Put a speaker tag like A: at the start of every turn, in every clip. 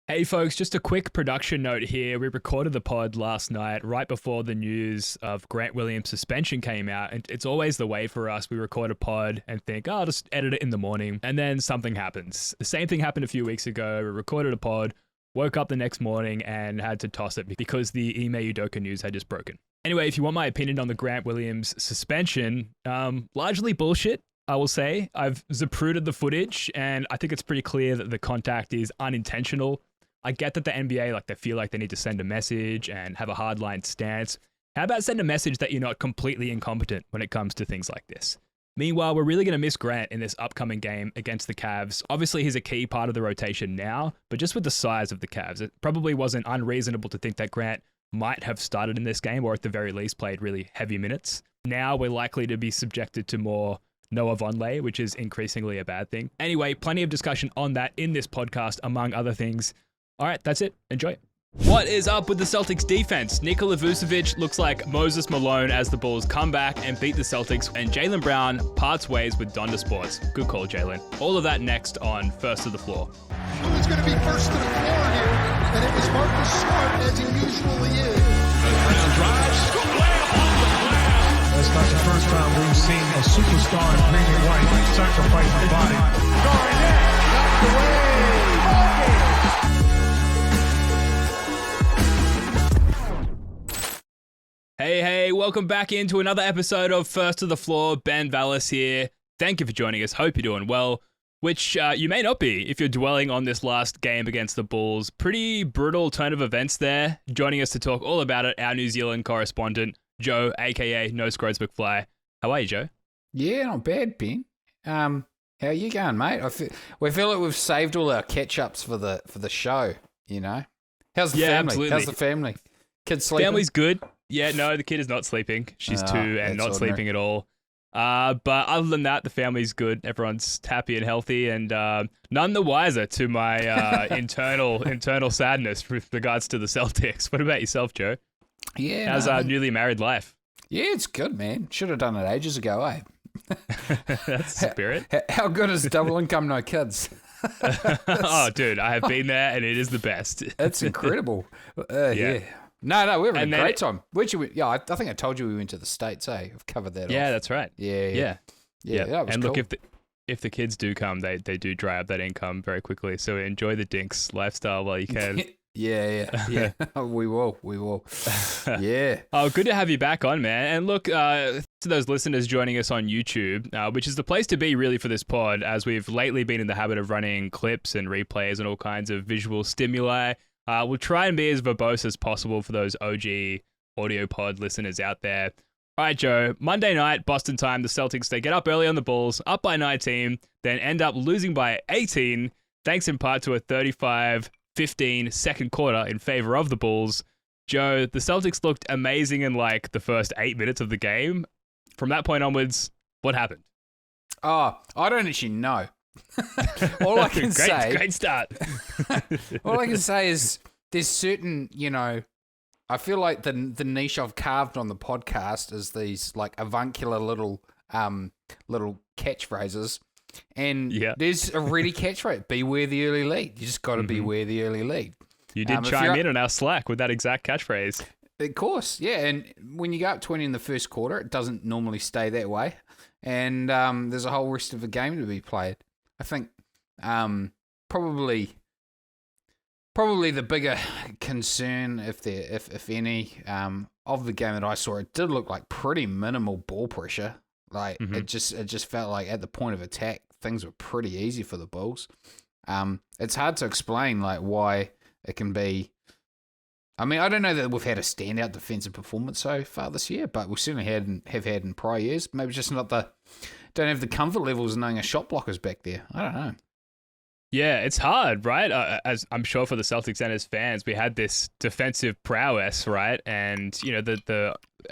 A: Hey folks, just a quick production note here. We recorded the pod last night right before the news of Grant Williams' suspension came out. And it's always the way for us. We record a pod and think, oh, I'll just edit it in the morning. And then something happens. The same thing happened a few weeks ago. We recorded a pod, woke up the next morning and had to toss it because the Ime Udoka news had just broken. Anyway, if you want my opinion on the Grant Williams suspension, largely bullshit. I will say. I've zapruded the footage and I think it's pretty clear that the contact is unintentional. I get that the NBA, they feel like they need to send a message and have a hardline stance. How about send a message that you're not completely incompetent when it comes to things like this? Meanwhile, we're really going to miss Grant in this upcoming game against the Cavs. Obviously, he's a key part of the rotation now, but just with the size of the Cavs, it probably wasn't unreasonable to think that Grant might have started in this game or at the very least played really heavy minutes. Now we're likely to be subjected to more Noah Vonleh, which is increasingly a bad thing. Anyway, plenty of discussion on that in this podcast, among other things. All right, that's it. Enjoy. What is up with the Celtics defense? Nikola Vucevic looks like Moses Malone as the Bulls come back and beat the Celtics, and Jaylen Brown parts ways with Donda Sports. Good call, Jaylen. All of that next on First to the Floor.
B: Who's going to be first to the floor here? And it was Marcus Smart, as he usually is.
C: Brown drives, scoop layup off the glass.
D: That's not the first time we've seen a superstar in green and white sacrifice the body.
B: Garnett, knocked away.
A: Hey, welcome back into another episode of First to the Floor. Ben Vallis here. Thank you for joining us. Hope you're doing well, which you may not be if you're dwelling on this last game against the Bulls. Pretty brutal turn of events there. Joining us to talk all about it, our New Zealand correspondent, Joe, a.k.a. No Scrodes McFly. How are you, Joe?
E: Yeah, not bad, Ben. How are you going, mate? We feel like we've saved all our catch-ups for the show, you know? How's the family?
A: Absolutely.
E: How's the family? Kids sleeping?
A: Family's good. Yeah, no, the kid is not sleeping. She's 2 and not sleeping at all. But other than that, the family's good. Everyone's happy and healthy, and none the wiser to my internal sadness with regards to the Celtics. What about yourself, Joe?
E: Yeah.
A: How's our newly married life?
E: Yeah, it's good, man. Should have done it ages ago, eh?
A: That's the spirit.
E: How good is double income, no kids?
A: Oh, dude, I have been there, and it is the best.
E: It's incredible. Yeah. No, we were having a great time. Where'd you? Yeah, I think I told you we went to the States. I've covered that.
A: Yeah,
E: off.
A: that's right.
E: Yeah. That was
A: and
E: cool.
A: look, if the kids do come, they do dry up that income very quickly. So enjoy the Dinks lifestyle while you can.
E: Yeah. We will. Yeah.
A: Oh, good to have you back on, man. And look, to those listeners joining us on YouTube, which is the place to be really for this pod, as we've lately been in the habit of running clips and replays and all kinds of visual stimuli. We'll try and be as verbose as possible for those OG audio pod listeners out there. All right, Joe, Monday night, Boston time, the Celtics, they get up early on the Bulls, up by 19, then end up losing by 18, thanks in part to a 35-15 second quarter in favor of the Bulls. Joe, the Celtics looked amazing in the first 8 minutes of the game. From that point onwards, what happened?
E: Oh, I don't actually know. All I can say...
A: Great start.
E: All I can say is there's certain, I feel like the niche I've carved on the podcast is these avuncular little catchphrases. And there's a ready catchphrase. Beware the early lead. You just got to beware the early lead.
A: You did chime in on our Slack with that exact catchphrase.
E: Of course, yeah. And when you go up 20 in the first quarter, it doesn't normally stay that way. And there's a whole rest of the game to be played. I think probably the bigger concern, if any, of the game that I saw, it did look like pretty minimal ball pressure. It just felt like at the point of attack, things were pretty easy for the Bulls. It's hard to explain why it can be. I mean, I don't know that we've had a standout defensive performance so far this year, but we certainly have had in prior years. Maybe just don't have the comfort levels of knowing a shot blocker's back there. I don't know.
A: Yeah, it's hard, right? As I'm sure for the Celtics and as fans, we had this defensive prowess, right? And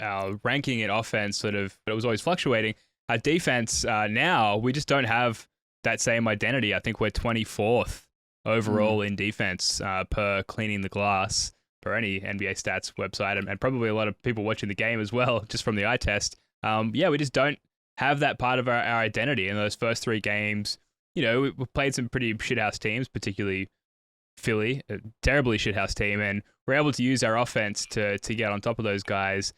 A: our ranking in offense it was always fluctuating. Our defense now, we just don't have that same identity. I think we're 24th overall in defense per cleaning the glass per any NBA stats website, and probably a lot of people watching the game as well, just from the eye test. We just don't have that part of our identity in those first 3 games. We played some pretty shithouse teams, particularly Philly, a terribly shithouse team, and we're able to use our offense to get on top of those guys.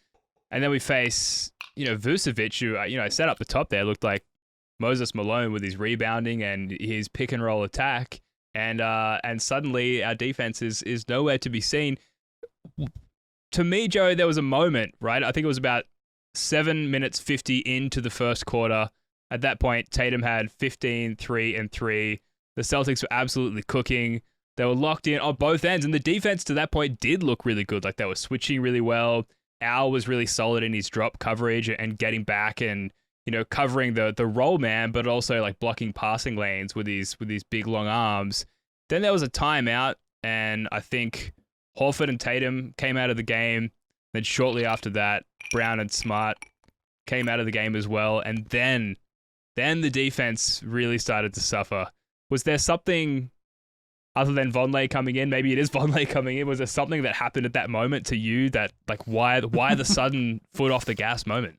A: And then we face, Vucevic, who, set up the top there, looked like Moses Malone with his rebounding and his pick and roll attack. And suddenly our defense is nowhere to be seen. To me, Joe, there was a moment, right? I think it was about 7 minutes 50 into the first quarter. At that point, Tatum had 15, 3, and 3. The Celtics were absolutely cooking. They were locked in on both ends, and the defense to that point did look really good. Like, they were switching really well. Al was really solid in his drop coverage and getting back and, covering the roll man, but also like blocking passing lanes with these big long arms. Then there was a timeout, and I think Horford and Tatum came out of the game. Then shortly after that, Brown and Smart came out of the game as well. And then the defense really started to suffer. Was there something other than Vonleh coming in? Maybe it is Vonleh coming in. Was there something that happened at that moment to you that, like, why the sudden foot off the gas moment?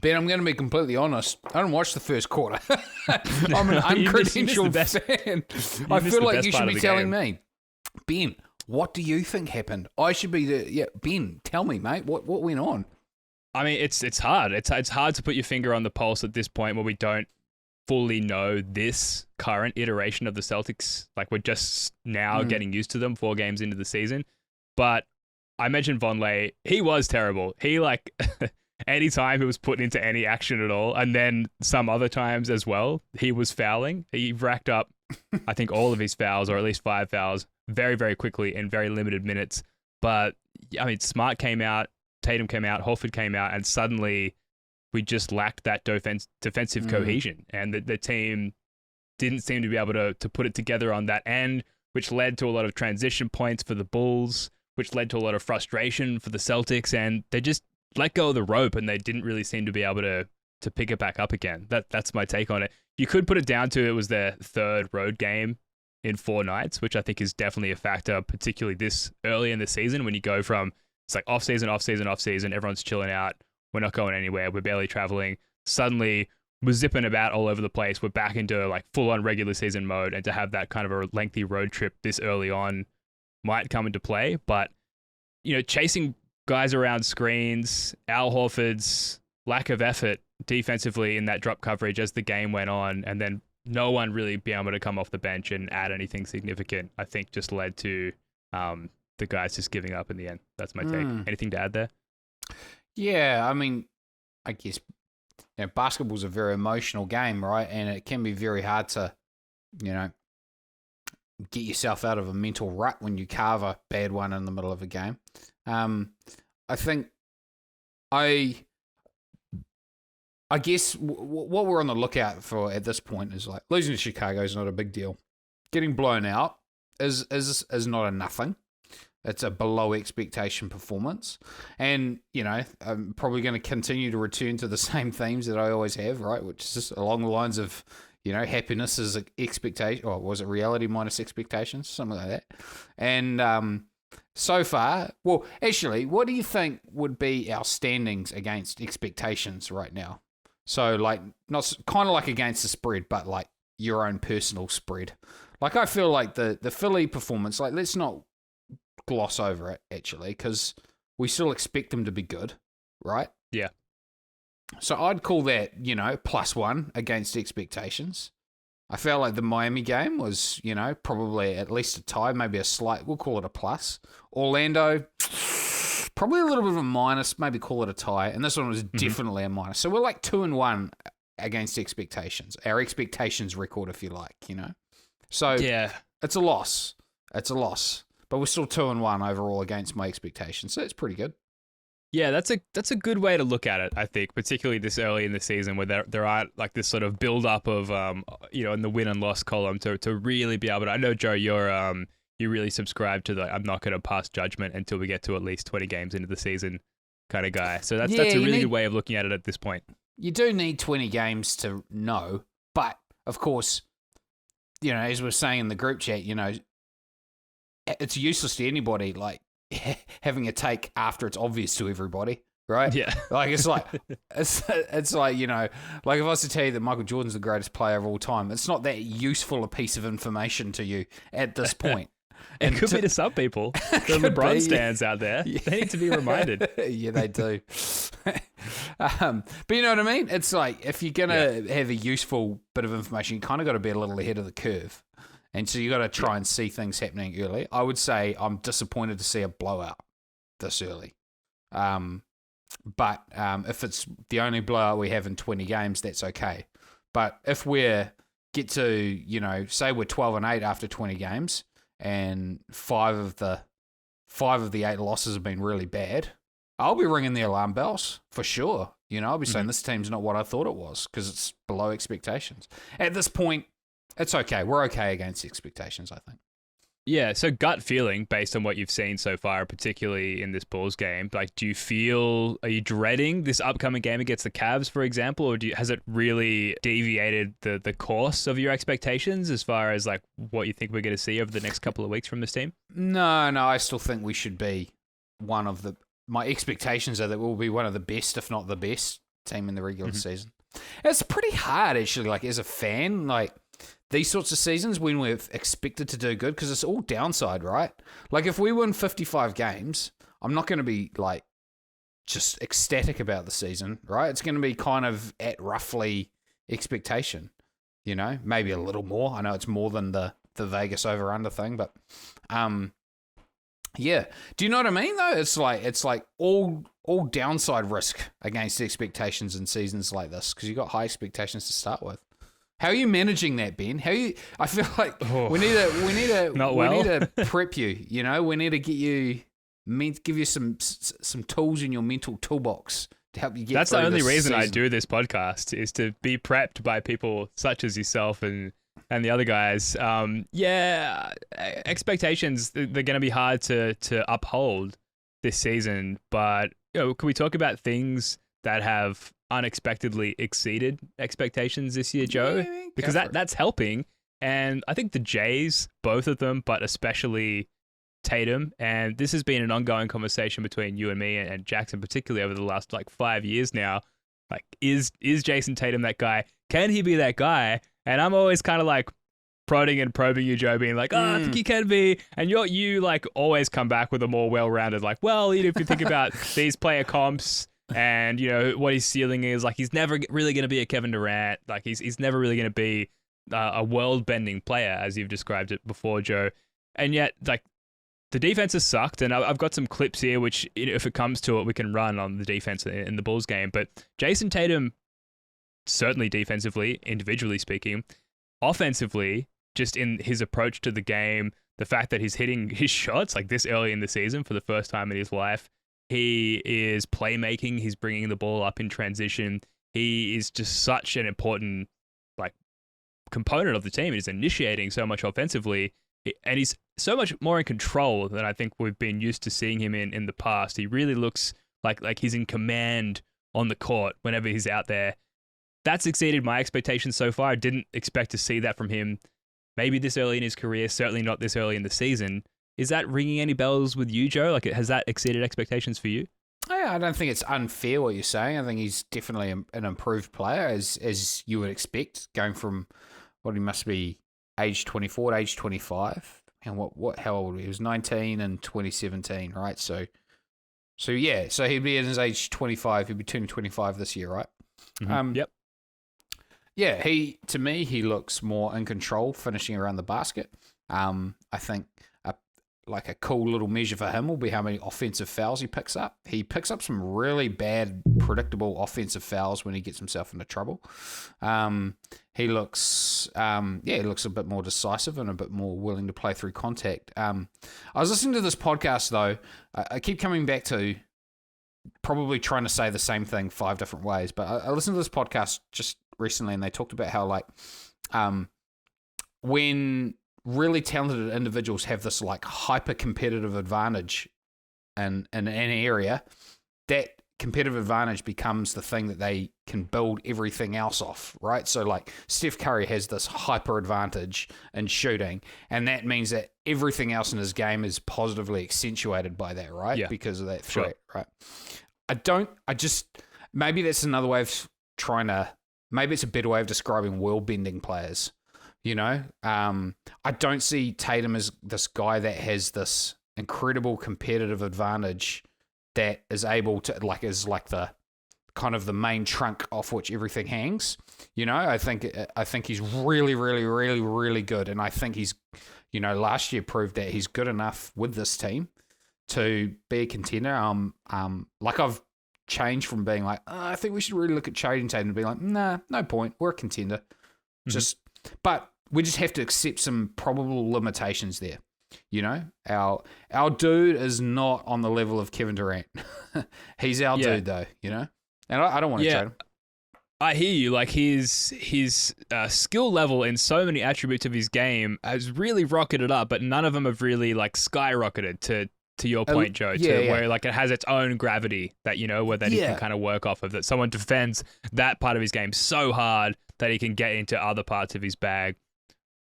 E: Ben, I'm going to be completely honest. I didn't watch the first quarter. I'm an uncredentialed fan. I feel like you should be telling me. Ben, what do you think happened? I should be the... Yeah, Ben, tell me, mate. What went on?
A: I mean, it's hard. It's hard to put your finger on the pulse at this point where we don't fully know this current iteration of the Celtics. Like, we're just now getting used to them 4 games into the season. But I mentioned Vonleh. He was terrible. He, like... Anytime he was put into any action at all, and then some other times as well, he was fouling. He racked up, I think, all of his fouls, or at least 5 fouls, very, very quickly in very limited minutes. But, I mean, Smart came out, Tatum came out, Horford came out, and suddenly we just lacked that defensive cohesion. And the team didn't seem to be able to put it together on that end, which led to a lot of transition points for the Bulls, which led to a lot of frustration for the Celtics, and they just let go of the rope, and they didn't really seem to be able to pick it back up again. That's my take on it. You could put it down to it was their 3rd road game in 4 nights, which I think is definitely a factor, particularly this early in the season when you go from, it's like off season, everyone's chilling out, we're not going anywhere, we're barely traveling. Suddenly, we're zipping about all over the place. We're back into like full-on regular season mode, and to have that kind of a lengthy road trip this early on might come into play. But, chasing guys around screens, Al Horford's lack of effort defensively in that drop coverage as the game went on, and then no one really being able to come off the bench and add anything significant, I think just led to the guys just giving up in the end. That's my take. Anything to add there? Yeah,
E: I mean, I guess basketball's a very emotional game, right? And it can be very hard to, get yourself out of a mental rut when you carve a bad one in the middle of a game. I think I guess what we're on the lookout for at this point is like losing to Chicago is not a big deal. Getting blown out is not a nothing. It's a below expectation performance. And, I'm probably going to continue to return to the same themes that I always have, right? Which is just along the lines of, happiness is expectation, or was it reality minus expectations? Something like that. And so far, well, actually, what do you think would be our standings against expectations right now? So, like, not kind of like against the spread, but like your own personal spread. Like, I feel like the Philly performance, like, let's not gloss over it, actually, because we still expect them to be good, right?
A: Yeah.
E: So I'd call that, +1 against expectations. I felt like the Miami game was, probably at least a tie, maybe a slight, we'll call it a plus. Orlando, probably a little bit of a minus, maybe call it a tie. And this one was definitely a minus. So we're like 2-1 against expectations. Our expectations record, if you like, So
A: yeah,
E: it's a loss. It's a loss. But we're still 2-1 overall against my expectations. So it's pretty good.
A: Yeah, that's a good way to look at it, I think, particularly this early in the season where there are like this sort of build up of in the win and loss column to really be able to. I know, Joe, you really subscribe to the I'm not going to pass judgment until we get to at least 20 games into the season kind of guy. So that's a really good way of looking at it at this point.
E: You do need 20 games to know, but of course, as we're saying in the group chat, it's useless to anybody like having a take after it's obvious to everybody, right?
A: Yeah.
E: Like it's like it's like, you know, like if I was to tell you that Michael Jordan's the greatest player of all time, it's not that useful a piece of information to you at this point.
A: It could be to some people. The LeBron stands out there. Yeah. They need to be reminded.
E: Yeah, they do. But you know what I mean? It's like if you're gonna have a useful bit of information, you kind of got to be a little ahead of the curve. And so you got to try and see things happening early. I would say I'm disappointed to see a blowout this early. But if it's the only blowout we have in 20 games, that's okay. But if get to, you know, say we're 12-8 after 20 games, and five of the 8 losses have been really bad, I'll be ringing the alarm bells for sure. You know, I'll be saying this team's not what I thought it was because it's below expectations. At this point, it's okay. We're okay against expectations, I think.
A: Yeah, so gut feeling based on what you've seen so far, particularly in this Bulls game, like, are you dreading this upcoming game against the Cavs, for example, or has it really deviated the course of your expectations as far as like what you think we're going to see over the next couple of weeks from this team?
E: No, I still think we should be my expectations are that we'll be one of the best, if not the best team in the regular season. It's pretty hard, actually, like as a fan, like, these sorts of seasons when we're expected to do good, because it's all downside, right? Like if we win 55 games, I'm not going to be like just ecstatic about the season, right? It's going to be kind of at roughly expectation, you know, maybe a little more. I know it's more than the Vegas over-under thing, but yeah. Do you know what I mean though? It's like all downside risk against expectations in seasons like this, because you've got high expectations to start with. How are you managing that, Ben? I feel like we need to prep you. You know, we need to give you some tools in your mental toolbox to help you get.
A: That's the only reason
E: season.
A: I do this podcast, is to be prepped by people such as yourself and the other guys. Expectations, they're going to be hard to uphold this season, but you know, can we talk about things that have unexpectedly exceeded expectations this year, Joe? Because that's helping. And I think the Jays, both of them, but especially Tatum, and this has been an ongoing conversation between you and me and Jackson, particularly over the last like 5 years now. Like, is Jason Tatum that guy? Can he be that guy? And I'm always kind of like prodding and probing you, Joe, being like, I think he can be. And you like always come back with a more well-rounded, like, well, you know, if you think about these player comps, and, you know, what his ceiling is, like, he's never really going to be a Kevin Durant. Like, he's never really going to be a world-bending player, as you've described it before, Joe. And yet, like, the defense has sucked, and I've got some clips here, which, you know, if it comes to it, we can run on the defense in the Bulls game. But Jason Tatum, certainly defensively, individually speaking, offensively, just in his approach to the game, the fact that he's hitting his shots, like, this early in the season for the first time in his life, he is playmaking. He's bringing the ball up in transition. He is just such an important like component of the team. He's initiating so much offensively, and he's so much more in control than I think we've been used to seeing him in the past. He really looks like he's in command on the court whenever he's out there. That's exceeded my expectations so far. I didn't expect to see that from him maybe this early in his career, certainly not this early in the season. Is that ringing any bells with you, Joe? Like, has that exceeded expectations for you?
E: Yeah, I don't think it's unfair what you're saying. I think he's definitely an improved player, as you would expect, going from what he must be age 24 to age 25. And how old was he? He was 19 in 2017, right? So yeah, so he'd be at his age 25. He'd be turning 25 this year, right?
A: Mm-hmm. Yep.
E: Yeah, to me, he looks more in control, finishing around the basket. I think like a cool little measure for him will be how many offensive fouls he picks up. He picks up some really bad, predictable offensive fouls when he gets himself into trouble. He looks a bit more decisive and a bit more willing to play through contact. I was listening to this podcast, though. I keep coming back to probably trying to say the same thing 5 different ways, but I listened to this podcast just recently, and they talked about how, like, when really talented individuals have this like hyper competitive advantage in an area, that competitive advantage becomes the thing that they can build everything else off, right? So like Steph Curry has this hyper advantage in shooting, and that means that everything else in his game is positively accentuated by that, right?
A: Yeah.
E: Because of that threat, right? maybe that's another way of maybe it's a better way of describing world-bending players. I don't see Tatum as this guy that has this incredible competitive advantage that is able to is like the kind of the main trunk off which everything hangs. I think he's really, really, really, really good, and I think he's, last year proved that he's good enough with this team to be a contender. I've changed from being like, I think we should really look at trading Tatum to be like, nah, no point, we're a contender. But we just have to accept some probable limitations there. Our dude is not on the level of Kevin Durant. He's our dude though, and I don't want to trade him.
A: I hear you. Like his skill level in so many attributes of his game has really rocketed up, but none of them have really skyrocketed to your point, Joe. Where it has its own gravity that he can kind of work off of. That someone defends that part of his game so hard that he can get into other parts of his bag.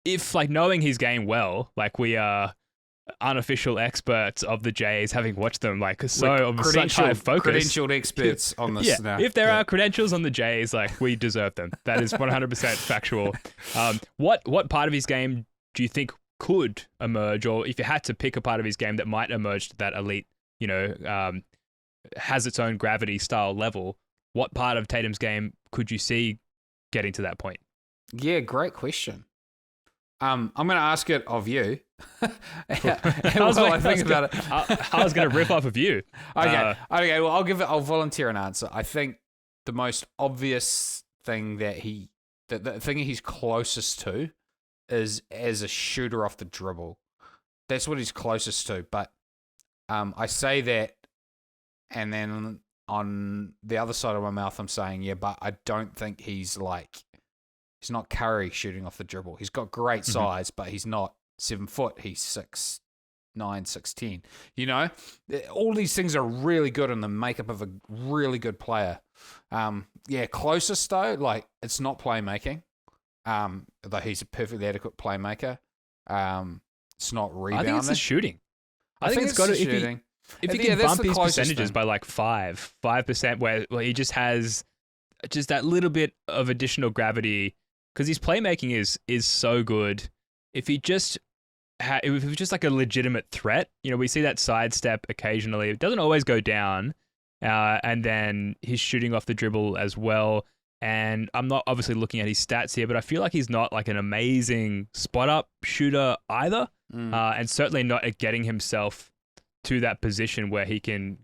A: If knowing his game well, we are unofficial experts of the Jays, having watched them such high focus,
E: credentialed experts on this. Now.
A: If there are credentials on the Jays, we deserve them. That is 100% factual. What part of his game do you think could emerge, or if you had to pick a part of his game that might emerge to that elite, has its own gravity style level? What part of Tatum's game could you see getting to that point?
E: Yeah, great question. I'm going to ask it of you.
A: I was going to rip off of you.
E: Okay. Well, I'll volunteer an answer. I think the most obvious thing the thing he's closest to is as a shooter off the dribble. That's what he's closest to. But I say that, and then on the other side of my mouth, I'm saying, but I don't think he's not Curry shooting off the dribble. He's got great size, but he's not 7 foot. He's 6'9", 6'10". All these things are really good in the makeup of a really good player. Closest though, it's not playmaking. Though he's a perfectly adequate playmaker. It's not rebounding.
A: I think it's the shooting.
E: I think it's got to shooting.
A: If he can bump his percentages by 5%, where he just has just that little bit of additional gravity, because his playmaking is so good. If he just if it was just a legitimate threat, we see that sidestep occasionally. It doesn't always go down, and then he's shooting off the dribble as well. And I'm not obviously looking at his stats here, but I feel like he's not an amazing spot up shooter either, and certainly not at getting himself to that position where he can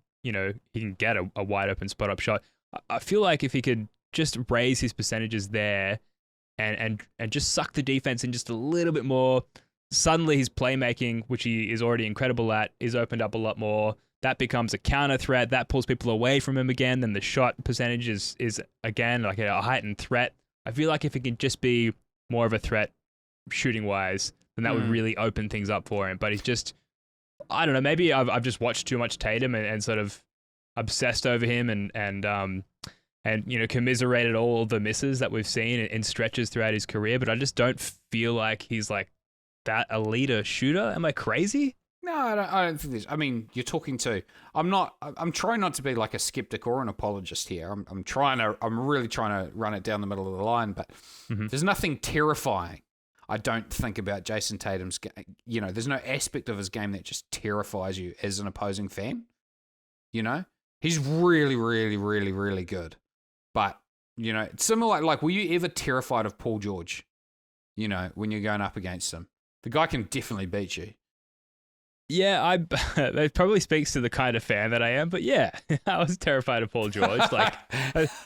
A: get a wide open spot up shot. I feel like if he could just raise his percentages there and just suck the defense in just a little bit more, suddenly his playmaking, which he is already incredible at, is opened up a lot more. That becomes a counter threat. That pulls people away from him again. Then the shot percentage is again a heightened threat. I feel like if he can just be more of a threat shooting wise, then that would really open things up for him. But he's just, I don't know, maybe I've just watched too much Tatum and sort of obsessed over him and commiserated all the misses that we've seen in stretches throughout his career. But I just don't feel like he's that elite a shooter. Am I crazy?
E: No, I don't think this. I mean, you're talking to. I'm trying not to be a skeptic or an apologist here. I'm really trying to run it down the middle of the line. But there's nothing terrifying, I don't think, about Jason Tatum's game. There's no aspect of his game that just terrifies you as an opposing fan. He's really, really, really, really good. But it's similar. Were you ever terrified of Paul George? When you're going up against him, the guy can definitely beat you.
A: Yeah, that probably speaks to the kind of fan that I am, but yeah, I was terrified of Paul George. But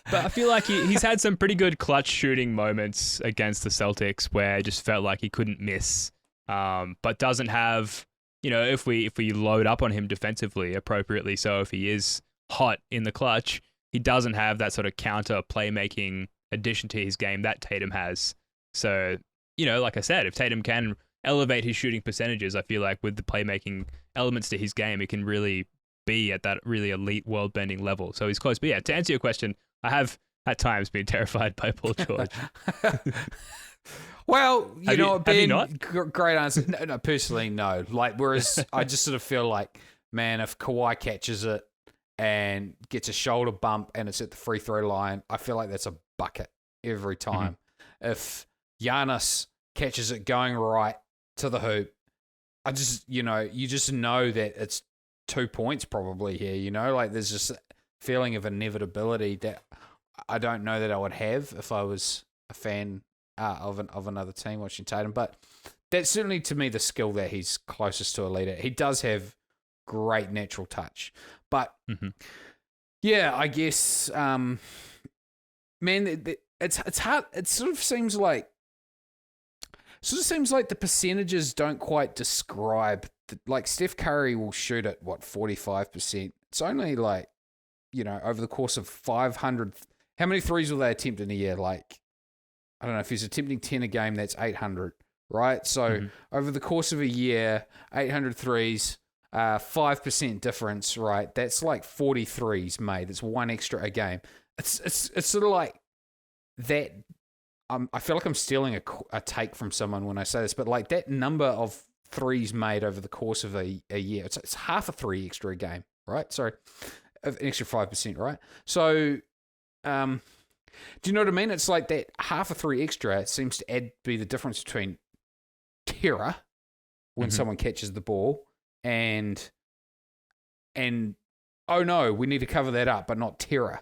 A: I feel like he's had some pretty good clutch shooting moments against the Celtics where it just felt like he couldn't miss, but doesn't have, if we load up on him defensively appropriately, so if he is hot in the clutch, he doesn't have that sort of counter playmaking addition to his game that Tatum has. So, like I said, if Tatum can elevate his shooting percentages, I feel like with the playmaking elements to his game, he can really be at that really elite world-bending level. So he's close. But yeah, to answer your question, I have at times been terrified by Paul George.
E: Well, Ben,
A: not?
E: Great answer. No, personally, no. Whereas I just sort of feel like, man, if Kawhi catches it and gets a shoulder bump and it's at the free throw line, I feel like that's a bucket every time. If Giannis catches it going right to the hoop, you just know that it's 2 points probably here, like there's just a feeling of inevitability that I don't know that I would have if I was a fan of another team watching Tatum. But that's certainly, to me, the skill that he's closest to a leader. He does have great natural touch. But, yeah, I guess, man, it's hard. It sort of seems like the percentages don't quite describe. Like, Steph Curry will shoot at, 45%? It's only, over the course of 500. How many threes will they attempt in a year? Like, I don't know, if he's attempting 10 a game, that's 800, right? So over the course of a year, 800 threes, 5% difference, right? That's like 40 threes made. It's one extra a game. It's sort of like that. I feel like I'm stealing a take from someone when I say this, but like that number of threes made over the course of a year, it's half a three extra a game, right? Sorry, an extra 5%, right? So, do you know what I mean? It's like that half a three extra seems to be the difference between terror when someone catches the ball and oh no, we need to cover that up, but not terror.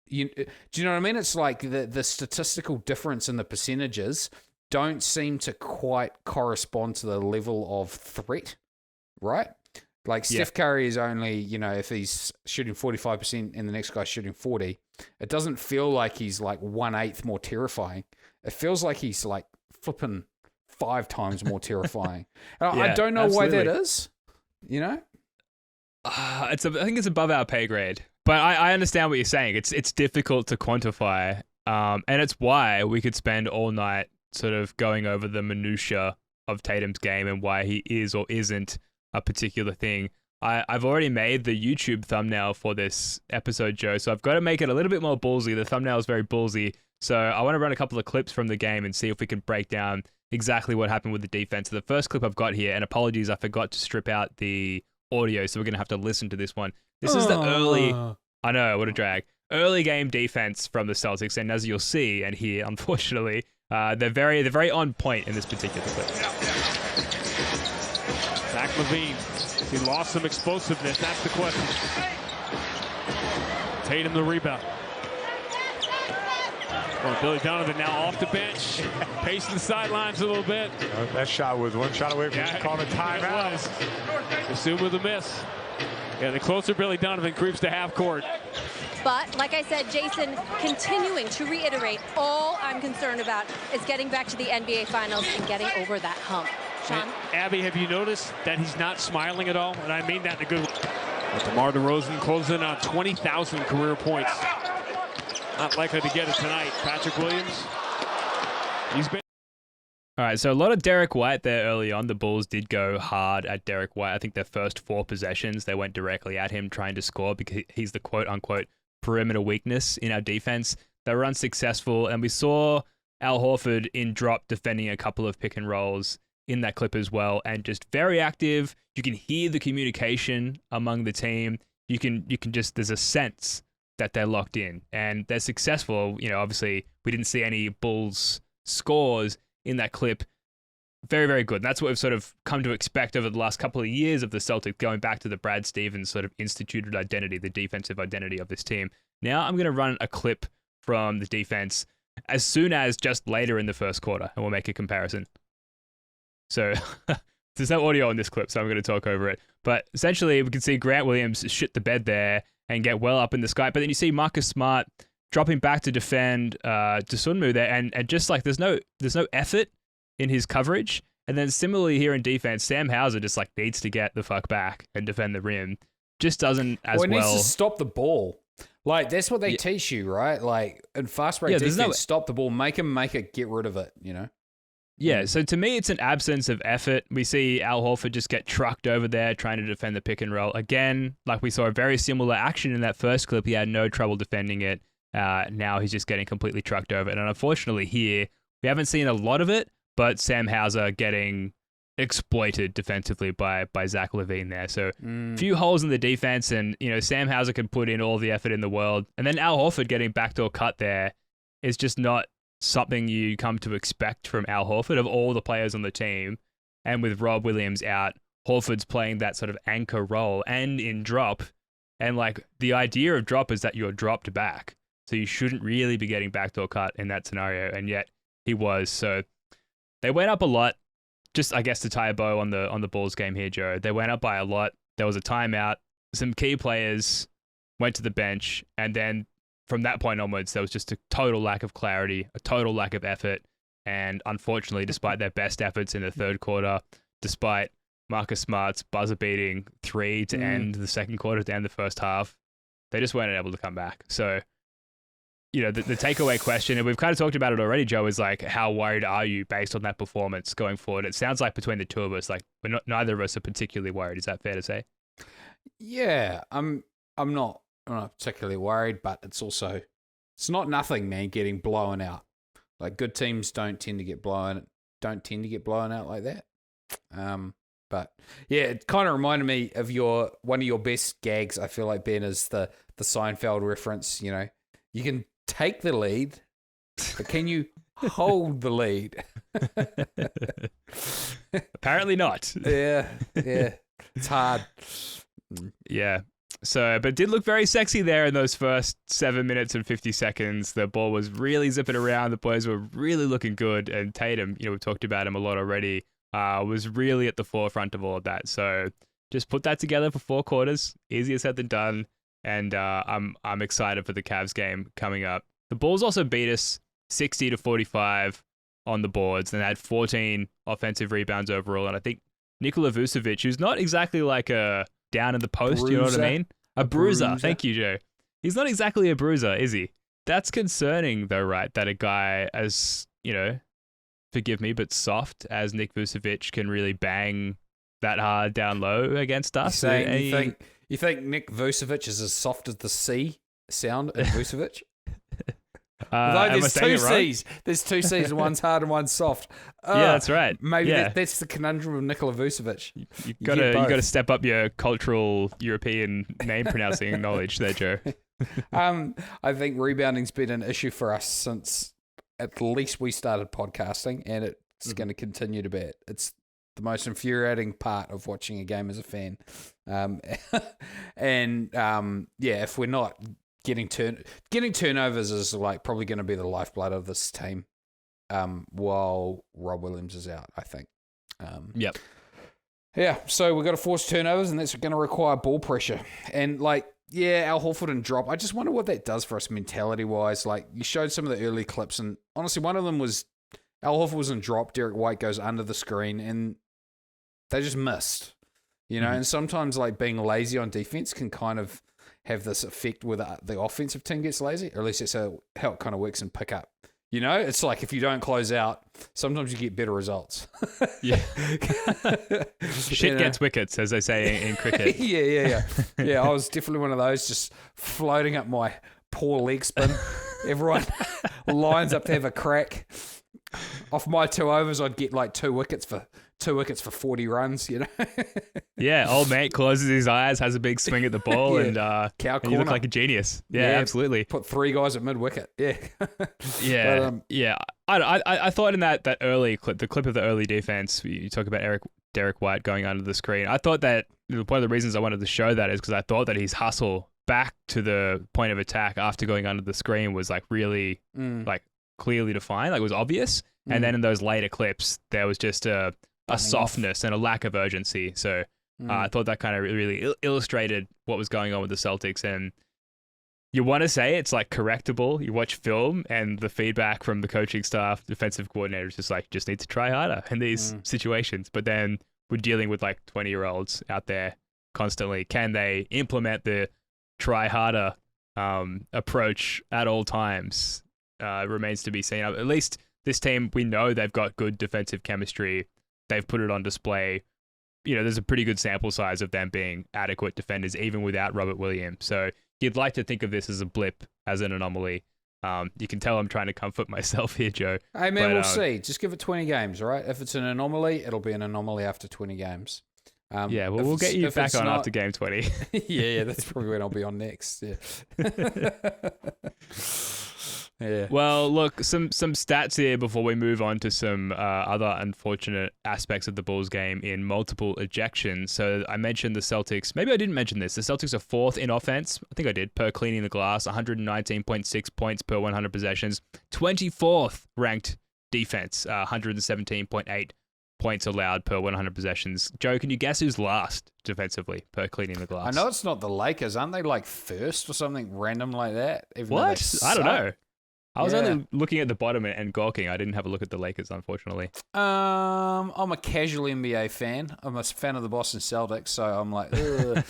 E: Do you know what I mean? It's like the statistical difference in the percentages don't seem to quite correspond to the level of threat, right? Like Steph Curry is only, if he's shooting 45% and the next guy's shooting 40, it doesn't feel like he's like 1/8 more terrifying. It feels like he's like flipping 5 times more terrifying. I don't know
A: absolutely.
E: why that is,
A: I think it's above our pay grade, but I understand what you're saying. It's difficult to quantify, and it's why we could spend all night sort of going over the minutia of Tatum's game and why he is or isn't a particular thing. I've already made the YouTube thumbnail for this episode, Joe, so I've got to make it a little bit more ballsy. The thumbnail is very ballsy, so I want to run a couple of clips from the game and see if we can break down exactly what happened with the defense. So the first clip I've got here, and apologies, I forgot to strip out the audio, so we're going to have to listen to this one. This is the early... I know, what a drag. Early game defense from the Celtics, and as you'll see and hear, unfortunately, they're very on point in this particular clip.
C: Zach Levine, he lost some explosiveness. That's the question. Tatum the rebound. Well, Billy Donovan now off the bench, pacing the sidelines a little bit.
D: That shot was one shot away from calling a timeout.
C: Assume with a miss. Yeah, the closer Billy Donovan creeps to half court.
F: But, like I said, Jason, continuing to reiterate, all I'm concerned about is getting back to the NBA Finals and getting over that hump. Sean?
C: Abby, have you noticed that he's not smiling at all? And I mean that in a good way. But DeMar DeRozan closing in on 20,000 career points. Not likely to get it tonight. Patrick Williams, he's been...
A: All right, so a lot of Derek White there early on. The Bulls did go hard at Derek White. I think their first 4 possessions, they went directly at him trying to score because he's the quote-unquote perimeter weakness in our defense. They were unsuccessful, and we saw Al Horford in drop defending a couple of pick and rolls in that clip as well, and just very active. You can hear the communication among the team. You can just, there's a sense that they're locked in, and they're successful. Obviously, we didn't see any Bulls scores in that clip. Very, very good. And that's what we've sort of come to expect over the last couple of years of the Celtics, going back to the Brad Stevens sort of instituted identity, the defensive identity of this team. Now I'm going to run a clip from the defense as soon as just later in the first quarter, and we'll make a comparison. So there's no audio on this clip, so I'm going to talk over it. But essentially, we can see Grant Williams shit the bed there and get well up in the sky. But then you see Marcus Smart dropping back to defend Dosunmu there, and just like there's no effort in his coverage. And then similarly here in defense, Sam Hauser just like needs to get the fuck back and defend the rim. Just doesn't as well.
E: He needs to stop the ball. Like, that's what they teach you, right? Like, in fast break defense, stop the ball, make it, get rid of it,
A: Yeah, so to me, it's an absence of effort. We see Al Horford just get trucked over there trying to defend the pick and roll. Again, like we saw a very similar action in that first clip. He had no trouble defending it. Now he's just getting completely trucked over. And unfortunately here, we haven't seen a lot of it, but Sam Hauser getting exploited defensively by Zach LaVine there. So a few holes in the defense, and Sam Hauser can put in all the effort in the world, and then Al Horford getting backdoor cut there is just not something you come to expect from Al Horford of all the players on the team. And with Rob Williams out, Horford's playing that sort of anchor role and in drop. And like the idea of drop is that you're dropped back. So you shouldn't really be getting backdoor cut in that scenario. And yet he was. So they went up a lot. Just, I guess, to tie a bow on the Bulls game here, Joe. They went up by a lot. There was a timeout. Some key players went to the bench. And then from that point onwards, there was just a total lack of clarity, a total lack of effort. And unfortunately, despite their best efforts in the third quarter, despite Marcus Smart's buzzer-beating 3 to end the second quarter, to end the first half, they just weren't able to come back. So, the takeaway question, and we've kind of talked about it already, Joe, is like, how worried are you based on that performance going forward? It sounds like between the two of us, like neither of us are particularly worried. Is that fair to say?
E: Yeah, I'm not particularly worried, but it's not nothing, man, getting blown out. Like, good teams don't tend to get blown out like that. But yeah, it kind of reminded me of one of your best gags. I feel like, Ben, is the Seinfeld reference. You can take the lead, but can you hold the lead?
A: Apparently not.
E: Yeah, it's hard.
A: Yeah. So, but it did look very sexy there in those first 7 minutes and 50 seconds. The ball was really zipping around. The boys were really looking good. And Tatum, we've talked about him a lot already, was really at the forefront of all of that. So just put that together for 4 quarters. Easier said than done. And I'm excited for the Cavs game coming up. The Bulls also beat us 60-45 on the boards and had 14 offensive rebounds overall. And I think Nikola Vucevic, who's not exactly like a down in the post,
E: bruiser.
A: You know what I mean? A bruiser. Thank you, Joe. He's not exactly a bruiser, is he? That's concerning, though, right? That a guy as, forgive me, but soft as Nick Vucevic can really bang that hard down low against us.
E: You think Nick Vucevic is as soft as the C sound in Vucevic? Although there's two C's. There's 2 C's, and one's hard and one's soft.
A: Yeah, that's right.
E: Maybe that's the conundrum of Nikola Vucevic.
A: You gotta step up your cultural European name pronouncing knowledge there, Joe.
E: I think rebounding's been an issue for us since at least we started podcasting, and it's going to continue to be. It's the most infuriating part of watching a game as a fan. If we're not getting turnovers is like probably going to be the lifeblood of this team while Rob Williams is out, I think.
A: Yep.
E: Yeah, so we've got to force turnovers, and that's going to require ball pressure. And Al Horford and drop. I just wonder what that does for us mentality-wise. Like, you showed some of the early clips, and honestly, one of them was Al Horford was in drop, Derek White goes under the screen, and they just missed. And sometimes being lazy on defense can kind of have this effect where the offensive team gets lazy, or at least that's how it kind of works in pickup. It's like if you don't close out, sometimes you get better results.
A: Yeah. Shit gets wickets, as they say in cricket.
E: Yeah. I was definitely one of those, just floating up my poor leg spin. Everyone lines up to have a crack. Off my 2 overs, I'd get 2 wickets for 40 runs,
A: Yeah, old mate closes his eyes, has a big swing at the ball, and you look like a genius. Yeah, absolutely.
E: Put 3 guys at mid-wicket. Yeah.
A: Yeah, yeah. I thought in that early clip, the clip of the early defense, you talk about Derek White going under the screen. I thought that one of the reasons I wanted to show that is because I thought that his hustle back to the point of attack after going under the screen was really clearly defined, it was obvious. And then in those later clips, there was just a softness and a lack of urgency. So I thought that kind of really illustrated what was going on with the Celtics. And you want to say it's correctable. You watch film and the feedback from the coaching staff, defensive coordinators, just need to try harder in these situations. But then we're dealing with 20-year-olds out there constantly. Can they implement the try harder approach at all times? Remains to be seen. At least this team, we know they've got good defensive chemistry. They've put it on display. There's a pretty good sample size of them being adequate defenders, even without Robert Williams. So you'd like to think of this as a blip, as an anomaly. You can tell I'm trying to comfort myself here, Joe.
E: Hey, man,
A: But,
E: we'll see. Just give it 20 games, all right? If it's an anomaly, it'll be an anomaly after 20 games.
A: Yeah, well, we'll get you back on after game 20.
E: yeah, that's probably when I'll be on next. Yeah. Yeah.
A: Well, look, some stats here before we move on to some other unfortunate aspects of the Bulls game in multiple ejections. So I mentioned the Celtics. Maybe I didn't mention this. The Celtics are 4th in offense. I think I did, per cleaning the glass, 119.6 points per 100 possessions. 24th ranked defense, 117.8 points allowed per 100 possessions. Joe, can you guess who's last defensively per cleaning the glass?
E: I know it's not the Lakers. Aren't they like first or something random like that?
A: What? I don't know. I was only looking at the bottom and gawking. I didn't have a look at the Lakers, unfortunately.
E: I'm a casual NBA fan. I'm a fan of the Boston Celtics, so I'm like, ugh,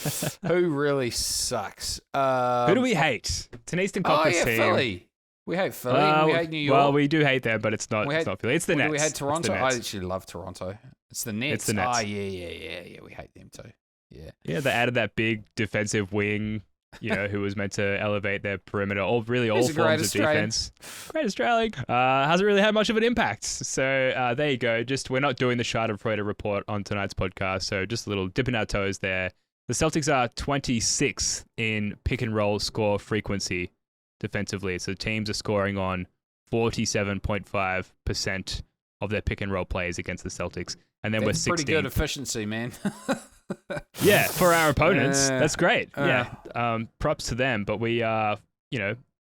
E: who really sucks?
A: Who do we hate? It's an Eastern Conference team.
E: Philly. We hate Philly. We hate New York.
A: Well, we do hate them, but it's not Philly. It's the Nets.
E: Do we hate Toronto?
A: I
E: I actually love Toronto. It's the Nets.
A: It's the Nets.
E: Oh, yeah. We hate them too. Yeah.
A: Yeah, they added that big defensive wing, who was meant to elevate their perimeter, all
E: He's
A: forms of defense. Great Australian. Hasn't really had much of an impact. So there you go. We're not doing the Schadenfreude report on tonight's podcast, so just a little dipping our toes there. The Celtics are 26th in pick and roll score frequency defensively. So teams are scoring on 47.5% of their pick and roll plays against the Celtics. And then
E: That's
A: we're 16th.
E: Pretty good efficiency, man.
A: Yeah, for our opponents. That's great. Props to them. But we are,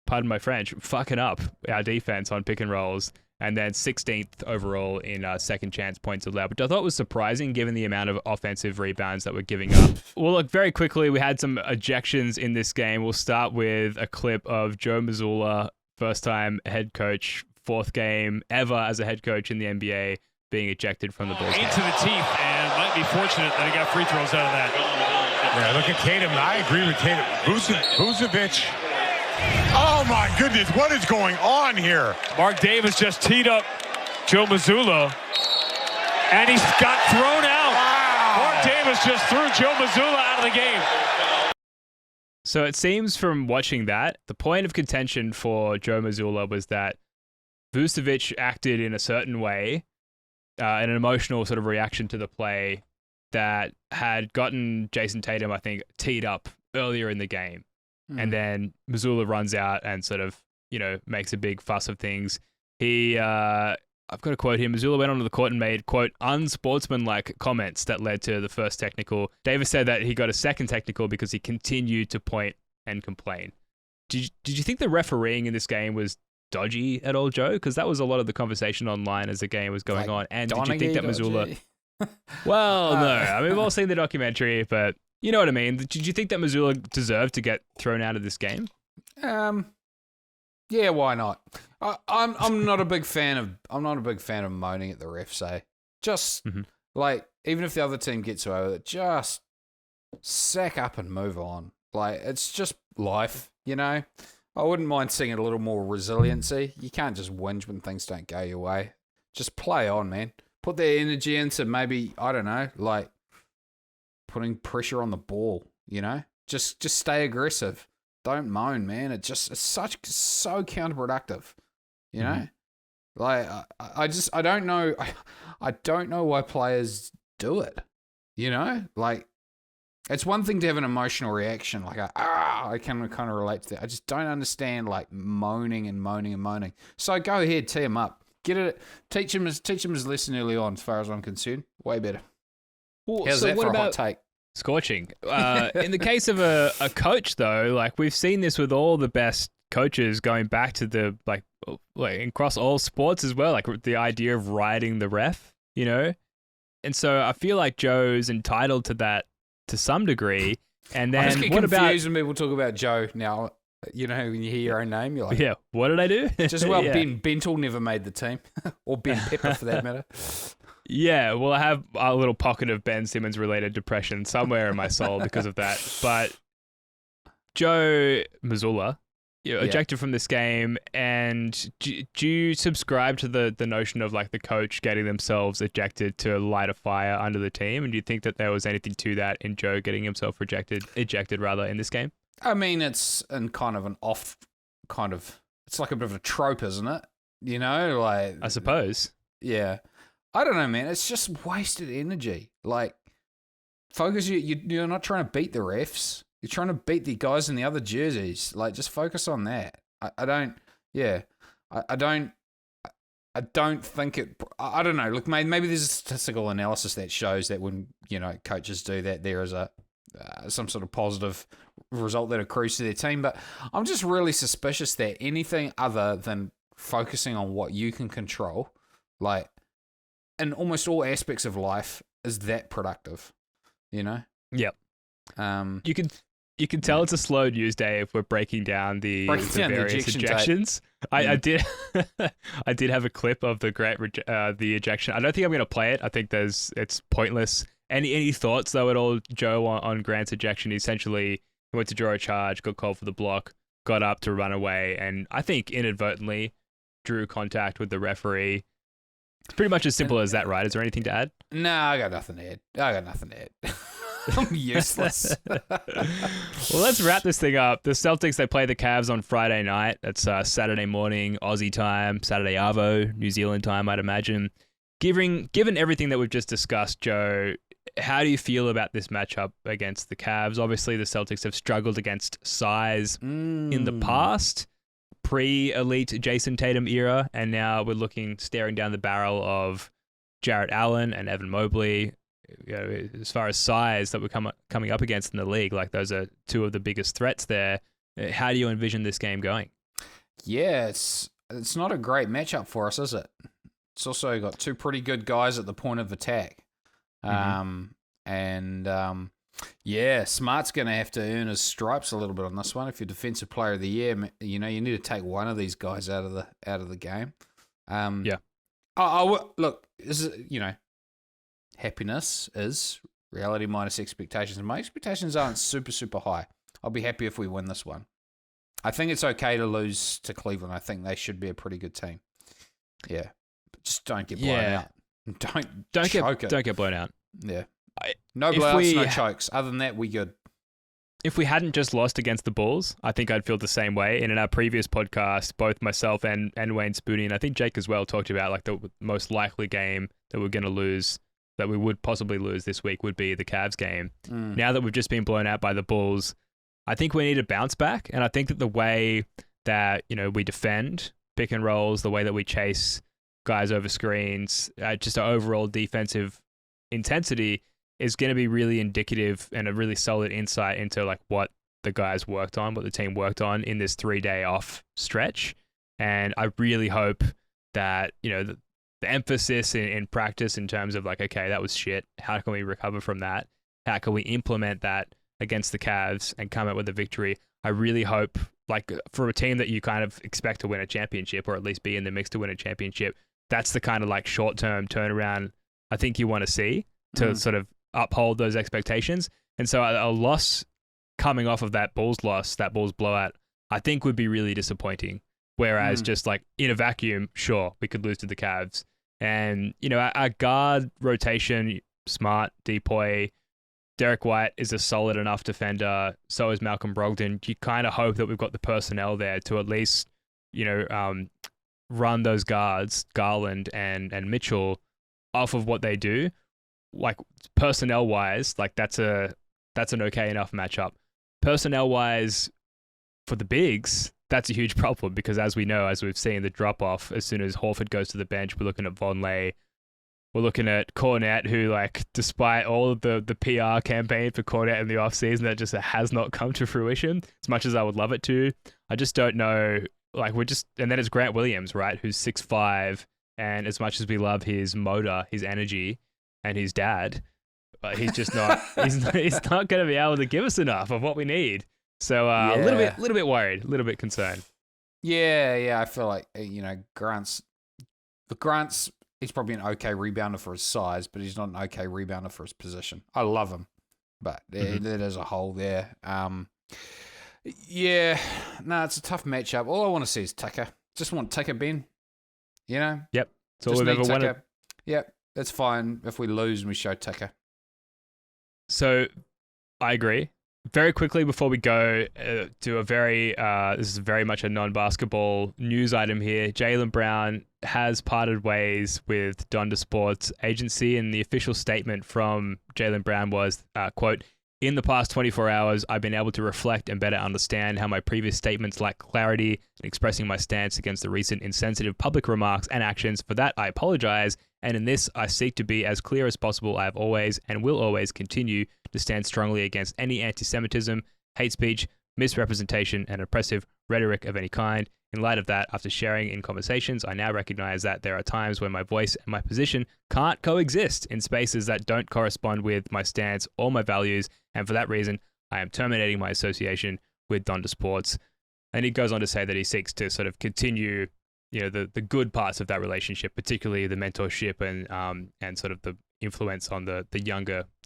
A: pardon my French, fucking up our defense on pick and rolls. And then 16th overall in second chance points allowed, which I thought was surprising given the amount of offensive rebounds that we're giving up. Well, look, very quickly, we had some ejections in this game. We'll start with a clip of Joe Mazzulla, first-time head coach, 4th game ever as a head coach in the NBA, being ejected from the Bulls game.
C: Into the teeth, and might be fortunate that he got free throws out of that.
D: Yeah, look at Tatum. I agree with Tatum. Vucevic. Oh, my goodness. What is going on here?
C: Mark Davis just teed up Joe Mazzulla, and he's got thrown out.
D: Wow.
C: Mark Davis just threw Joe Mazzulla out of the game.
A: So it seems from watching that, the point of contention for Joe Mazzulla was that Vucevic acted in a certain way, an emotional sort of reaction to the play that had gotten Jason Tatum, I think, teed up earlier in the game. And then Mazzulla runs out and sort of, makes a big fuss of things. I've got to quote him. Mazzulla went onto the court and made, quote, unsportsmanlike comments that led to the first technical. Davis said that he got a second technical because he continued to point and complain. Did you think the refereeing in this game was dodgy at all, Joe? Because that was a lot of the conversation online as the game was going on. And did you think that Mazzulla... Well, no. I mean, we've all seen the documentary, but you know what I mean. Did you think that Mazzulla deserved to get thrown out of this game?
E: Yeah, why not? I'm not a big fan of moaning at the ref. Say, just like even if the other team gets away with it, just sack up and move on. Like it's just life, I wouldn't mind seeing a little more resiliency. You can't just whinge when things don't go your way. Just play on, man. Put their energy into maybe, I don't know, like putting pressure on the ball, Just stay aggressive. Don't moan, man. It's so counterproductive, Like I don't know. I don't know why players do it, Like it's one thing to have an emotional reaction, like I can kind of relate to that. I just don't understand like moaning and moaning and moaning. So go ahead, tee him up. Get it. Teach him his lesson early on. As far as I'm concerned, way better.
A: Well,
E: how's that for a hot take?
A: Scorching. In the case of a coach, though, like we've seen this with all the best coaches going back to the like across all sports as well, like the idea of riding the ref, And so I feel like Joe's entitled to that to some degree. And then
E: I just get confused when people talk about Joe now. When you hear your own name, you're like,
A: yeah, what did I do? Yeah.
E: Ben Bentle never made the team, or Ben Pepper for that matter.
A: Yeah, well, I have a little pocket of Ben Simmons-related depression somewhere in my soul because of that. But Joe Mazzulla, ejected from this game, and do you subscribe to the notion of like the coach getting themselves ejected to light a fire under the team? And do you think that there was anything to that in Joe getting himself ejected in this game?
E: I mean, it's in kind of an off kind of it's like a bit of a trope, isn't it? You know, like
A: I suppose.
E: yeah. I don't know, man. It's just wasted energy. Like, focus. You're not trying to beat the refs. You're trying to beat the guys in the other jerseys. Like, just focus on that. I don't. Yeah, I don't. I don't think it. I don't know. Look, maybe there's a statistical analysis that shows that when coaches do that, there is a some sort of positive result that accrues to their team. But I'm just really suspicious that anything other than focusing on what you can control, like in almost all aspects of life, is that productive.
A: Yep. You can tell it's a slow news day if we're breaking down the various ejections. I did I did have a clip of the the ejection. I don't think I'm going to play it. I think it's pointless. Any thoughts though at all, Joe, on Grant's ejection? Essentially, he went to draw a charge, got called for the block, got up to run away, and I think inadvertently drew contact with the referee. It's pretty much as simple as that, right? Is there anything to add?
E: No, I got nothing to add. I'm useless.
A: Well, let's wrap this thing up. The Celtics, they play the Cavs on Friday night. That's Saturday morning, Aussie time, Saturday Arvo, New Zealand time, I'd imagine. Given everything that we've just discussed, Joe, how do you feel about this matchup against the Cavs? Obviously, the Celtics have struggled against size in the past, pre-elite Jason Tatum era, and now we're staring down the barrel of Jarrett Allen and Evan Mobley. As far as size that we're coming up against in the league, like those are two of the biggest threats there. How do you envision this game going? Yeah,
E: it's not a great matchup for us, is it? It's also got two pretty good guys at the point of attack. Smart's going to have to earn his stripes a little bit on this one. If you're defensive player of the year, you need to take one of these guys out of the game. Look, happiness is reality minus expectations. My expectations aren't super, super high. I'll be happy if we win this one. I think it's okay to lose to Cleveland. I think they should be a pretty good team. Yeah. But just don't get blown out. Don't
A: get blown out.
E: Yeah. No blowouts, no chokes. Other than that, we good.
A: If we hadn't just lost against the Bulls, I think I'd feel the same way. And in our previous podcast, both myself and Wayne Spooney, and I think Jake as well, talked about like the most likely game that we're going to lose, that we would possibly lose this week, would be the Cavs game. Now that we've just been blown out by the Bulls, I think we need to bounce back. And I think that the way that, we defend pick and rolls, the way that we chase guys over screens, just our overall defensive intensity is going to be really indicative and a really solid insight into like what the guys worked on, what the team worked on in this 3-day off stretch. And I really hope that, the emphasis in practice in terms of like, okay, that was shit. How can we recover from that? How can we implement that against the Cavs and come out with a victory? I really hope, like, for a team that you kind of expect to win a championship or at least be in the mix to win a championship, that's the kind of like short-term turnaround I think you want to see to sort of uphold those expectations. And so a loss coming off of that Bulls loss, that Bulls blowout, I think would be really disappointing. Whereas just like in a vacuum, sure, we could lose to the Cavs. And, our guard rotation, Smart, Depoy, Derek White is a solid enough defender. So is Malcolm Brogdon. You kind of hope that we've got the personnel there to at least, run those guards, Garland and Mitchell, off of what they do. Like personnel wise, like that's an okay enough matchup. Personnel wise, for the bigs, that's a huge problem because as we know, as we've seen the drop off, as soon as Horford goes to the bench, we're looking at Vonleh, we're looking at Cornette, who like despite all of the PR campaign for Cornette in the offseason, that just has not come to fruition as much as I would love it to. I just don't know. Like and then it's Grant Williams, right? Who's 6'5", and as much as we love his motor, his energy, and his dad, he's just not. he's not going to be able to give us enough of what we need. So a little bit worried, a little bit concerned.
E: Yeah. I feel like Grant's he's probably an okay rebounder for his size, but he's not an okay rebounder for his position. I love him, but there's a hole there. It's a tough matchup. All I want to see is Tucker. Just want Tucker, Ben.
A: Yep. That's all
E: just
A: we've ever wanted.
E: Yep. That's fine if we lose and we show Tucker.
A: So I agree. very quickly before we go to this is very much a non-basketball news item here. Jaylen Brown has parted ways with Donda Sports agency, and the official statement from Jaylen Brown was, quote, "In the past 24 hours, I've been able to reflect and better understand how my previous statements lack clarity in expressing my stance against the recent insensitive public remarks and actions. For that, I apologize. And in this, I seek to be as clear as possible. I have always and will always continue to stand strongly against any anti-Semitism, hate speech, misrepresentation, and oppressive rhetoric of any kind. In light of that, after sharing in conversations, I now recognize that there are times when my voice and my position can't coexist in spaces that don't correspond with my stance or my values. And for that reason, I am terminating my association with Donda Sports." And he goes on to say that he seeks to sort of continue, the good parts of that relationship, particularly the mentorship and sort of the influence on the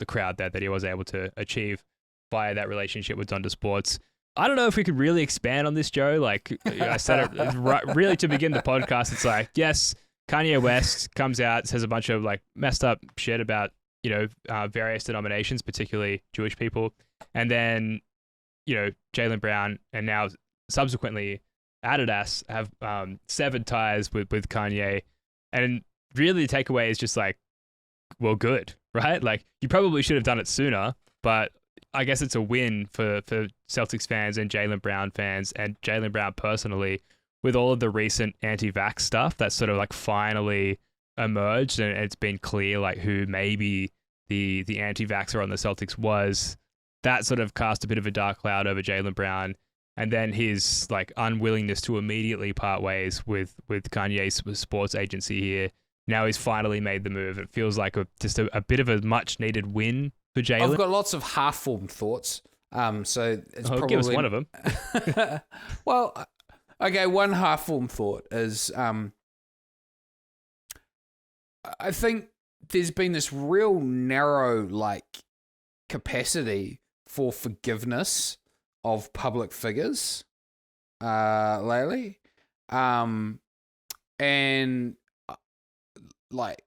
A: crowd that he was able to achieve via that relationship with Donda Sports. I don't know if we could really expand on this, Joe. Like I said, really to begin the podcast, it's like, yes, Kanye West comes out, says a bunch of like messed up shit about, various denominations, particularly Jewish people. And then, Jaylen Brown and now subsequently Adidas have severed ties with Kanye. And really the takeaway is just like, well, good, right? Like you probably should have done it sooner, but I guess it's a win for Celtics fans and Jaylen Brown fans and Jaylen Brown personally with all of the recent anti-vax stuff that's sort of like finally emerged, and it's been clear like who maybe the anti-vaxxer on the Celtics was. That sort of cast a bit of a dark cloud over Jaylen Brown, and then his like unwillingness to immediately part ways with Kanye's sports agency here. Now he's finally made the move. It feels like just a bit of a much needed win for Jaylen.
E: I've got lots of half-formed thoughts. So it's probably...
A: give us one of them.
E: Well, okay, one half-formed thought is I think there's been this real narrow like capacity for forgiveness of public figures lately. And like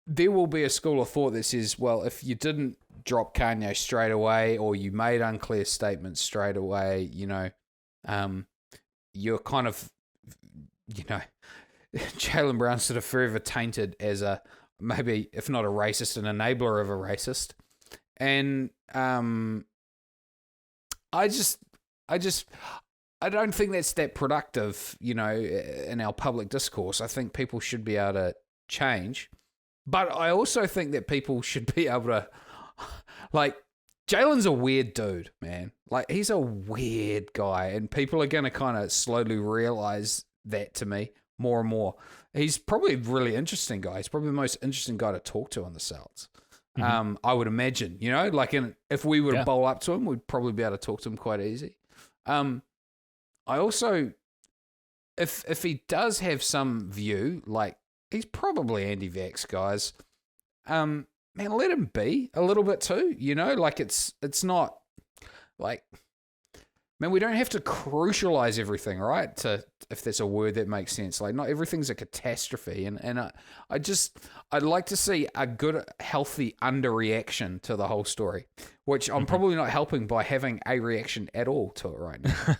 E: there will be a school of thought that says, well, if you didn't drop Kanye straight away or you made unclear statements straight away, you're kind of, Jaylen Brown's sort of forever tainted as a, maybe if not a racist, an enabler of a racist. And I don't think that's that productive, in our public discourse. I think people should be able to change. But I also think that people should be able to, like, Jaylen's a weird dude, man. Like, he's a weird guy, and people are going to kind of slowly realize that to me more and more. He's probably a really interesting guy. He's probably the most interesting guy to talk to on the Celts. Mm-hmm. I would imagine, if we were to bowl up to him, we'd probably be able to talk to him quite easy. I also, if he does have some view, like, he's probably anti-vax, guys. Man, let him be a little bit too, like it's not like, man, we don't have to crucialize everything, right? If that's a word that makes sense. Like, not everything's a catastrophe. And I'd like to see a good, healthy underreaction to the whole story, which I'm probably not helping by having a reaction at all to it right now.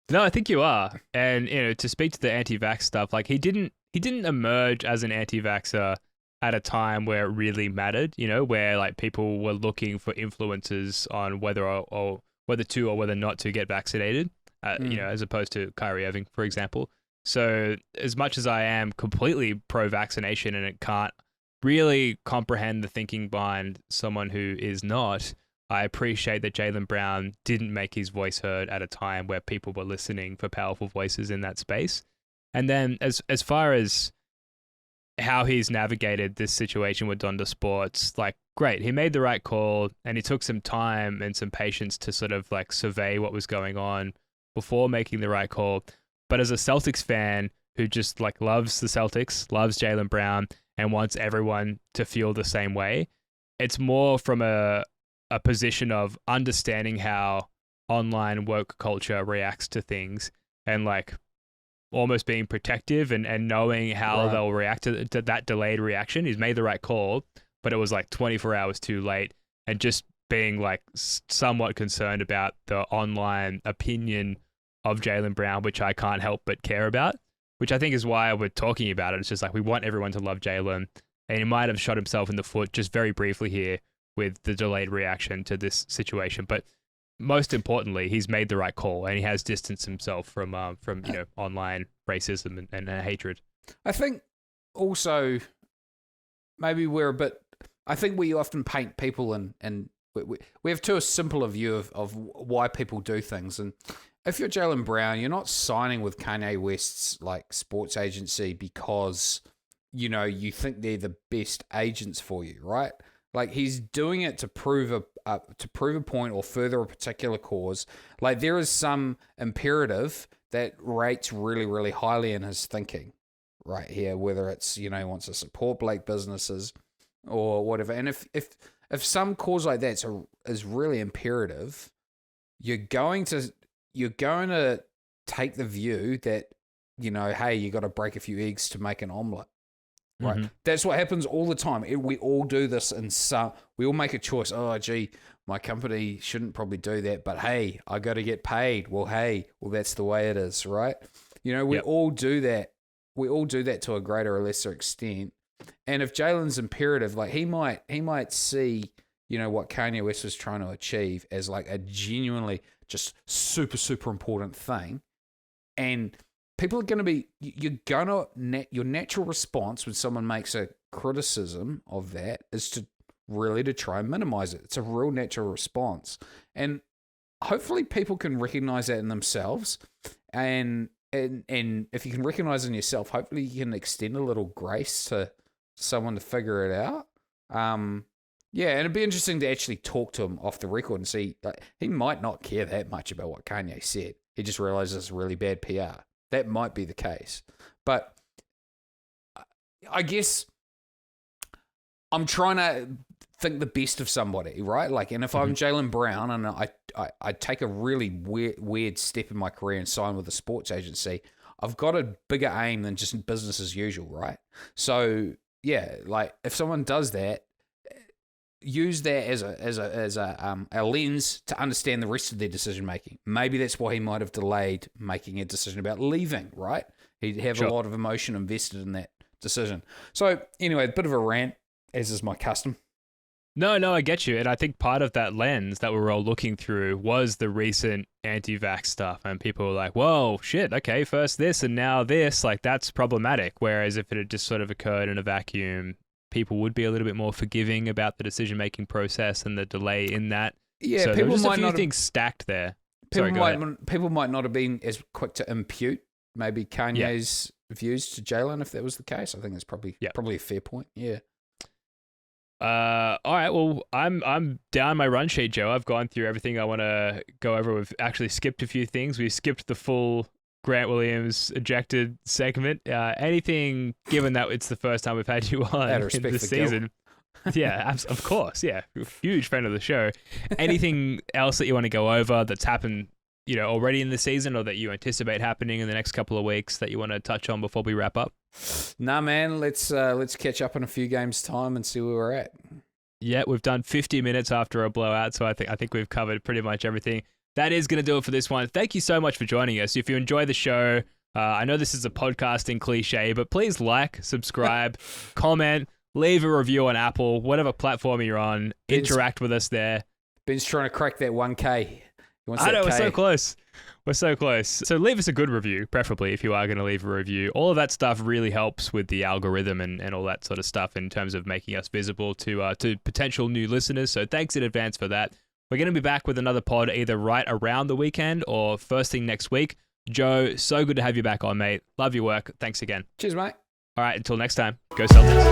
A: No, I think you are. And, to speak to the anti-vax stuff, like he didn't emerge as an anti-vaxxer at a time where it really mattered, where like people were looking for influences on whether to or whether not to get vaccinated, as opposed to Kyrie Irving, for example. So as much as I am completely pro-vaccination and it can't really comprehend the thinking behind someone who is not, I appreciate that Jaylen Brown didn't make his voice heard at a time where people were listening for powerful voices in that space. And then as far as how he's navigated this situation with Donda Sports, like, great, he made the right call and he took some time and some patience to sort of like survey what was going on before making the right call. But as a Celtics fan who just like loves the Celtics, loves Jaylen Brown and wants everyone to feel the same way, it's more from a position of understanding how online woke culture reacts to things and like almost being protective and knowing how they'll react to that delayed reaction. He's made the right call, but it was like 24 hours too late. And just being like somewhat concerned about the online opinion of Jaylen Brown, which I can't help but care about, which I think is why we're talking about it. It's just like we want everyone to love Jaylen, and he might have shot himself in the foot just very briefly here with the delayed reaction to this situation. But most importantly, he's made the right call, and he has distanced himself from online racism and hatred.
E: I think also maybe I think we often paint people and we have too simple a view of why people do things. And if you're Jaylen Brown, you're not signing with Kanye West's like sports agency because, you think they're the best agents for you, right? Like he's doing it to prove a point or further a particular cause. Like there is some imperative that rates really, really highly in his thinking right here, whether it's, he wants to support black businesses or whatever. And if some cause like that is really imperative, you're going to take the view that, hey, you got to break a few eggs to make an omelet. Right. Mm-hmm. That's what happens all the time. We all do this we all make a choice. Oh, gee, my company shouldn't probably do that, but hey, I got to get paid. Well, that's the way it is, right? We all do that. We all do that to a greater or lesser extent. And if Jaylen's imperative, like he might see, what Kanye West was trying to achieve as like a genuinely just super, super important thing. And people are going to be, your natural response when someone makes a criticism of that is to try and minimize it. It's a real natural response. And hopefully people can recognize that in themselves. And if you can recognize it in yourself, hopefully you can extend a little grace to someone to figure it out. And it'd be interesting to actually talk to him off the record and see, like, he might not care that much about what Kanye said. He just realizes it's really bad PR. That might be the case. But I guess I'm trying to think the best of somebody, right? Like, and if I'm Jaylen Brown and I take a really weird step in my career and sign with a sports agency, I've got a bigger aim than just business as usual, right? So, like if someone does that, use that as a lens to understand the rest of their decision making. Maybe that's why he might have delayed making a decision about leaving, right? He'd have a lot of emotion invested in that decision. So anyway, a bit of a rant, as is my custom.
A: No, I get you. And I think part of that lens that we were all looking through was the recent anti-vax stuff. And people were like, whoa, shit, okay, first this and now this, like that's problematic. Whereas if it had just sort of occurred in a vacuum, people would be a little bit more forgiving about the decision-making process and the delay in that.
E: Yeah,
A: so
E: people
A: there
E: might
A: a few
E: not
A: things stacked there.
E: People might not have been as quick to impute maybe Kanye's views to Jaylen if that was the case. I think that's probably a fair point. Yeah.
A: All right. Well, I'm down my run sheet, Joe. I've gone through everything I want to go over. We've actually skipped a few things. We skipped the full Grant Williams ejected segment. Anything, given that it's the first time we've had you on in the season. Yeah, of course. Yeah, huge fan of the show. Anything else that you want to go over that's happened, already in the season, or that you anticipate happening in the next couple of weeks that you want to touch on before we wrap up?
E: Nah, man. Let's catch up in a few games' time and see where we're at.
A: Yeah, we've done 50 minutes after a blowout, so I think we've covered pretty much everything. That is going to do it for this one. Thank you so much for joining us. If you enjoy the show, I know this is a podcasting cliche, but please like, subscribe, comment, leave a review on Apple, whatever platform you're on. Interact with us there.
E: Ben's trying to crack that 1K.
A: I know, we're so close. We're so close. So leave us a good review, preferably, if you are going to leave a review. All of that stuff really helps with the algorithm and all that sort of stuff in terms of making us visible to potential new listeners. So thanks in advance for that. We're going to be back with another pod either right around the weekend or first thing next week. Joe, so good to have you back on, mate. Love your work. Thanks again.
E: Cheers, mate.
A: All right, until next time, go Celtics.